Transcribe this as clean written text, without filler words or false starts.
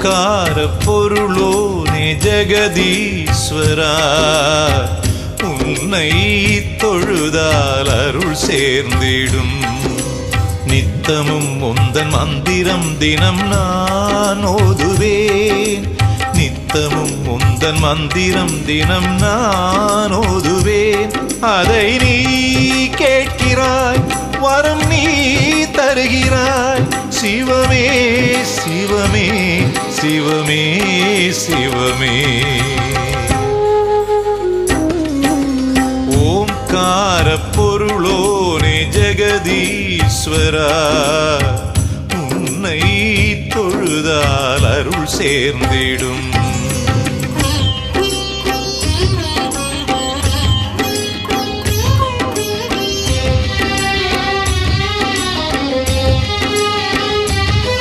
ஓங்கார பொருளோனே ஜெகதீஸ்வரா, உன்னை தொழுதால் அருள் சேர்ந்திடும். நித்தமும் உந்தன் மந்திரம் தினம் நான் ஓதுவேன், நித்தமும் உந்தன் மந்திரம் தினம் நான் ஓதுவேன். அதை நீ கேட்கிறாய், வரம் நீ தருகிறாய். சிவமே சிவமே சிவமே சிவமே. ஓம்கார பொருளோனே ஜெகதீஸ்வரா, உன்னை தொழுதால் அருள் சேர்ந்திடும்.